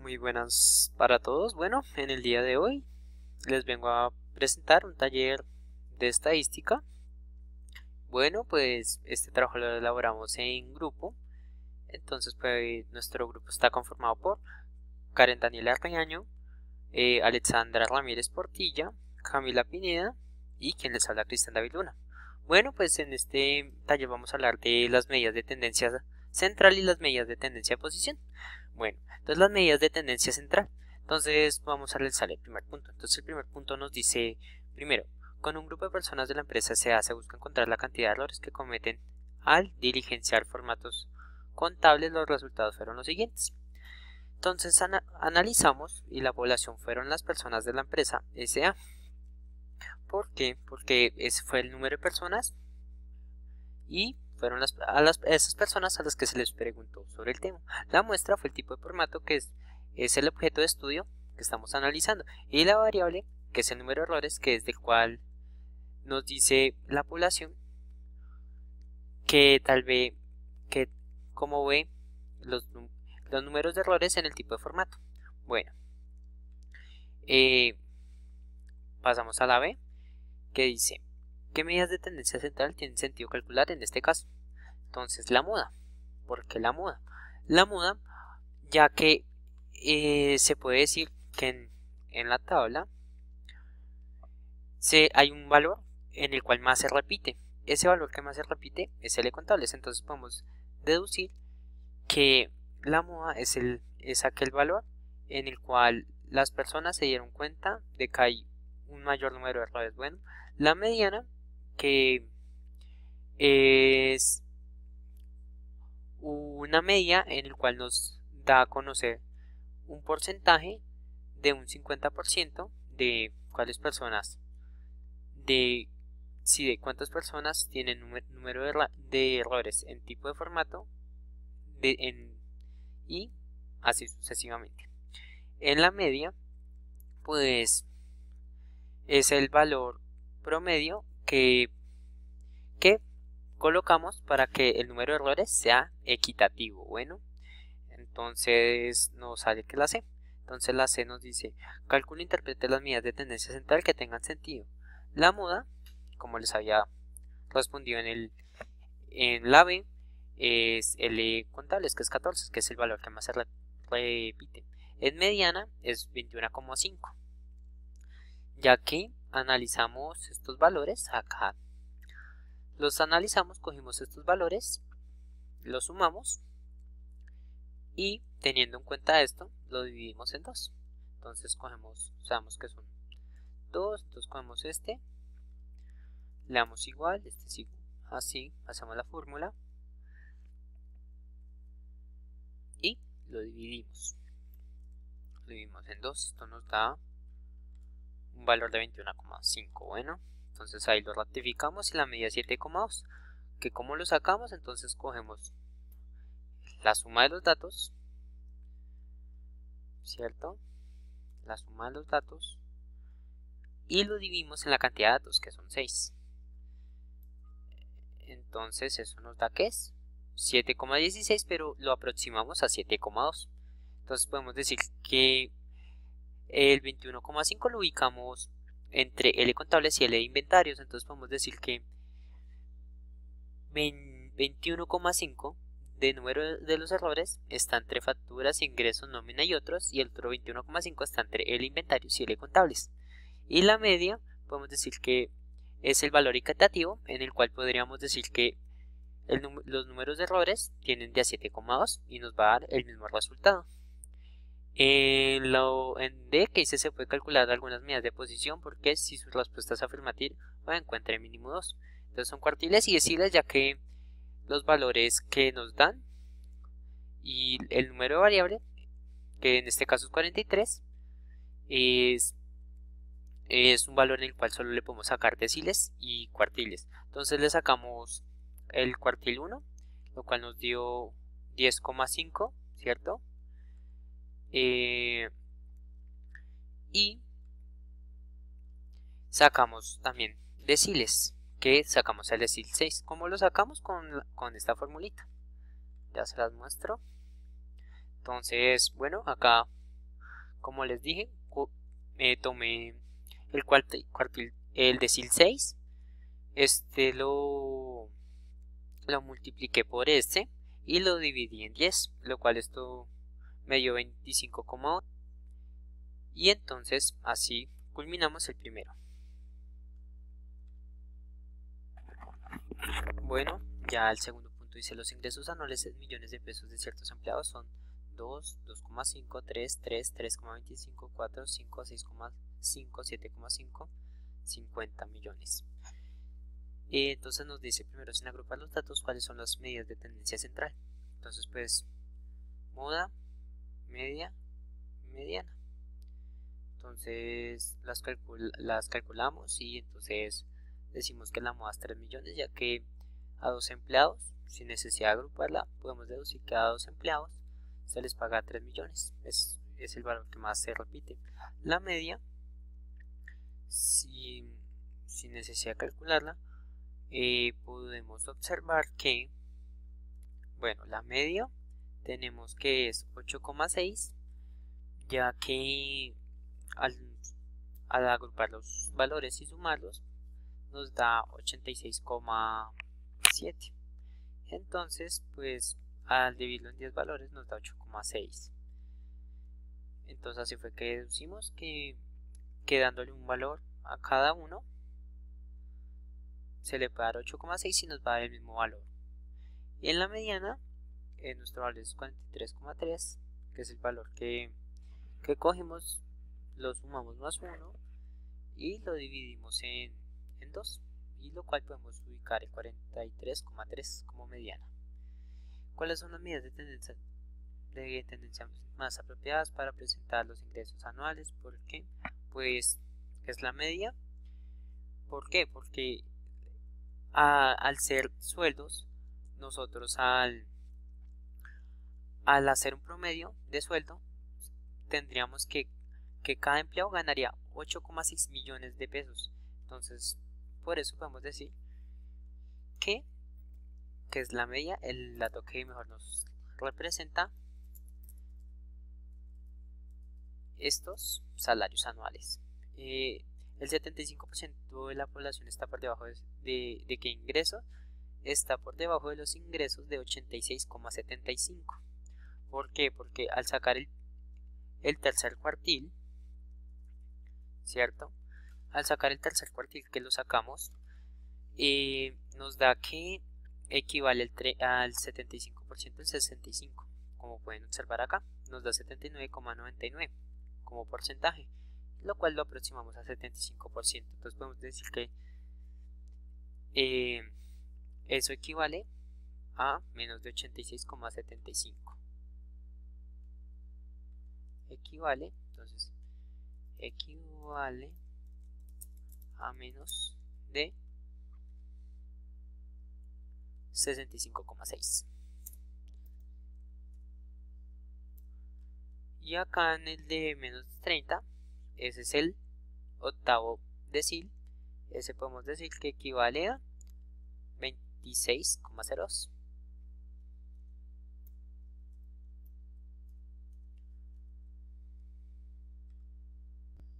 Muy buenas para todos. Bueno, en el día de hoy les vengo a presentar un taller de estadística. Bueno, pues este trabajo lo elaboramos en grupo. Entonces, pues nuestro grupo está conformado por Karen Daniela Reaño, Alexandra Ramírez Portilla, Camila Pineda y quien les habla, Cristian David Luna. Bueno, pues en este taller vamos a hablar de las medidas de tendencia central y las medidas de tendencia de posición. Bueno, entonces las medidas de tendencia central. Entonces vamos a realizar el primer punto. Entonces el primer punto nos dice, primero, con un grupo de personas de la empresa se busca encontrar la cantidad de errores que cometen al diligenciar formatos contables. Los resultados fueron los siguientes. Entonces analizamos y la población fueron las personas de la empresa SA. ¿Por qué? Porque ese fue el número de personas y fueron esas personas a las que se les preguntó sobre el tema. La muestra fue el tipo de formato que es el objeto de estudio que estamos analizando y la variable que es el número de errores, que es del cual nos dice la población que tal vez que como ve los números de errores en el tipo de formato. Bueno, pasamos a la B, que dice ¿qué medidas de tendencia central tienen sentido calcular en este caso? Entonces la muda. ¿Por qué la muda? La muda, ya que se puede decir que en la tabla hay un valor en el cual más se repite. Ese valor que más se repite es el de contables. Entonces podemos deducir que la muda es aquel valor en el cual las personas se dieron cuenta de que hay un mayor número de errores. Bueno, la mediana, que es una media en el cual nos da a conocer un porcentaje de un 50% de cuáles personas, de cuántas personas tienen número de errores en tipo de formato y así sucesivamente. En la media, pues es el valor promedio que colocamos para que el número de errores sea equitativo. Bueno, entonces nos sale que la C. Entonces la C nos dice, calcula e interprete las medidas de tendencia central que tengan sentido. La muda, como les había respondido en la B, es el contables, que es 14, que es el valor que más se repite. En mediana es 21,5. Ya que analizamos estos valores acá. Los analizamos, cogimos estos valores, los sumamos y teniendo en cuenta esto, lo dividimos en 2. Entonces sabemos que son 2, entonces cogemos este, le damos igual, este es igual, así, hacemos la fórmula y lo dividimos. Lo dividimos en 2, esto nos da un valor de 21,5. Bueno, entonces ahí lo ratificamos y la medida 7,2. Que como lo sacamos, entonces cogemos la suma de los datos, ¿cierto? La suma de los datos y lo dividimos en la cantidad de datos, que son 6. Entonces eso nos da que es 7,16, pero lo aproximamos a 7,2. Entonces podemos decir que el 21,5 lo ubicamos entre L contables y L de inventarios. Entonces podemos decir que 21,5 de número de los errores está entre facturas, ingresos, nómina y otros, y el otro 21,5 está entre L inventarios y L contables. Y la media podemos decir que es el valor equitativo, en el cual podríamos decir que los números de errores tienden de a 7,2 y nos va a dar el mismo resultado. En D, que dice se puede calcular algunas medidas de posición porque si su respuesta es afirmativa encuentra el mínimo 2. Entonces son cuartiles y deciles, ya que los valores que nos dan y el número de variable, que en este caso es 43, es un valor en el cual solo le podemos sacar deciles y cuartiles. Entonces le sacamos el cuartil 1, lo cual nos dio 10,5, ¿cierto? Y sacamos también deciles, que sacamos el decil 6. ¿Cómo lo sacamos? Con esta formulita. Ya se las muestro. Entonces, bueno, acá como les dije, tomé el decil 6, lo multipliqué por este y lo dividí en 10, lo cual esto me dio 25,8, y entonces así culminamos el primero. Bueno, ya el segundo punto dice: los ingresos anuales en millones de pesos de ciertos empleados son 2, 2,5, 3, 3, 3,25, 4, 5, 6,5, 7,5, 50 millones. Entonces nos dice primero, sin agrupar los datos, cuáles son las medidas de tendencia central. Entonces pues moda, media, mediana. Entonces las calculamos y entonces decimos que la moda es 3 millones, ya que a 2 empleados, sin necesidad de agruparla, podemos deducir que a 2 empleados se les paga 3 millones. Es el valor que más se repite. La media, sin necesidad de calcularla, podemos observar que, bueno, la media tenemos que es 8,6, ya que al agrupar los valores y sumarlos nos da 86,7. entonces pues al dividirlo en 10 valores nos da 8,6. entonces así fue que deducimos que dándole un valor a cada uno se le puede dar 8,6 y nos va a dar el mismo valor. Y en la mediana nuestro valor es 43,3, que es el valor que cogimos, lo sumamos más 1 y lo dividimos en 2, y lo cual podemos ubicar el 43,3 como mediana. ¿Cuáles son las medidas de tendencia más apropiadas para presentar los ingresos anuales? ¿Por qué? Pues es la media. ¿Por qué? Porque al ser sueldos, nosotros al hacer un promedio de sueldo tendríamos que cada empleado ganaría 8,6 millones de pesos. Entonces por eso podemos decir que es la media, el dato que mejor nos representa estos salarios anuales. El 75% de la población está por debajo de qué ingreso, está por debajo de los ingresos de 86,75. ¿Por qué? Porque al sacar el tercer cuartil, ¿cierto? Al sacar el tercer cuartil, que lo sacamos, nos da que equivale al 75% del 65. Como pueden observar acá, nos da 79,99 como porcentaje, lo cual lo aproximamos a 75%. Entonces podemos decir que eso equivale a menos de 86,75. Equivale a menos de 65,6. Y acá en el de menos de 30, ese es el octavo decil, ese podemos decir que equivale a 26,02.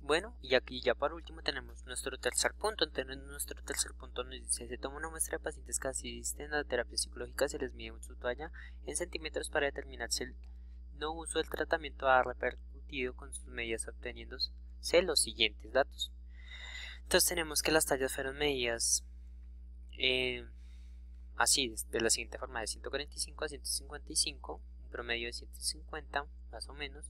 Bueno, y aquí ya por último tenemos nuestro tercer punto. Entonces nuestro tercer punto nos dice: se toma una muestra de pacientes que asisten a la terapia psicológica, se les mide su toalla en centímetros para determinar si el no uso del tratamiento ha repercutido con sus medidas, obteniéndose los siguientes datos. Entonces tenemos que las tallas fueron medidas así, de la siguiente forma: de 145 a 155, un promedio de 150 más o menos,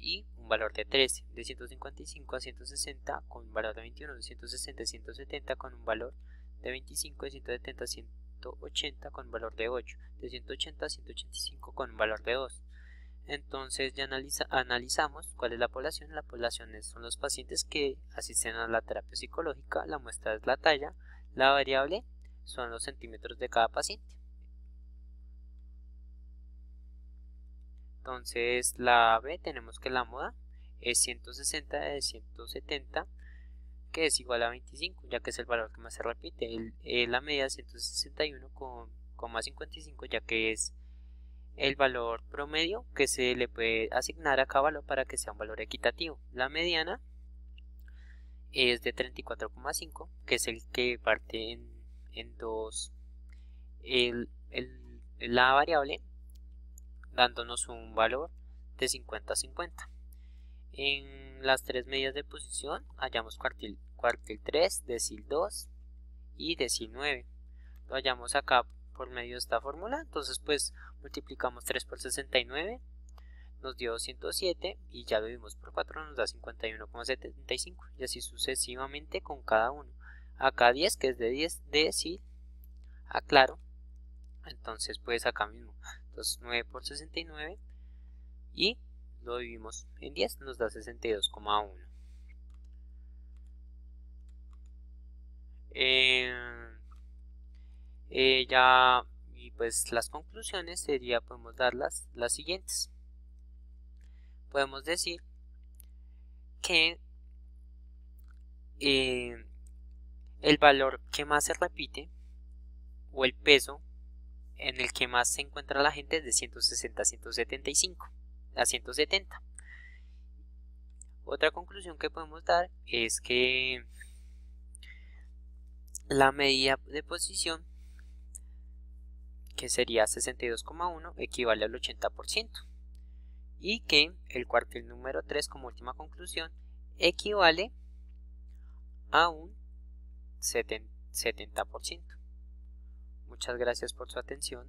y un valor de 13, de 155 a 160 con un valor de 21, de 160 a 170 con un valor de 25, de 170 a 180 con un valor de 8, de 180 a 185 con un valor de 2. Entonces ya analizamos cuál es la población. La población son los pacientes que asisten a la terapia psicológica, la muestra es la talla, la variable son los centímetros de cada paciente. Entonces la B, tenemos que la moda es 160 de 170, que es igual a 25, ya que es el valor que más se repite. La media es 161,55, ya que es el valor promedio que se le puede asignar a cada valor para que sea un valor equitativo. La mediana es de 34,5, que es el que parte en dos la variable, dándonos un valor de 50-50. En las tres medidas de posición hallamos cuartil 3, decil 2 y decil 9. Lo hallamos acá por medio de esta fórmula. Entonces pues multiplicamos 3 por 69, nos dio 207 y ya lo dividimos por 4, nos da 51,75 y así sucesivamente con cada uno. Acá 10, que es de 10 decil, aclaro, entonces pues acá mismo, entonces 9 por 69 y lo dividimos en 10, nos da 62,1. Ya, y pues las conclusiones podemos dar las siguientes. Podemos decir que el valor que más se repite o el peso en el que más se encuentra la gente es de 160 a 175 a 170. Otra conclusión que podemos dar es que la medida de posición, que sería 62,1, equivale al 80%, y que el cuartil número 3 como última conclusión equivale a un 70%. Muchas gracias por su atención.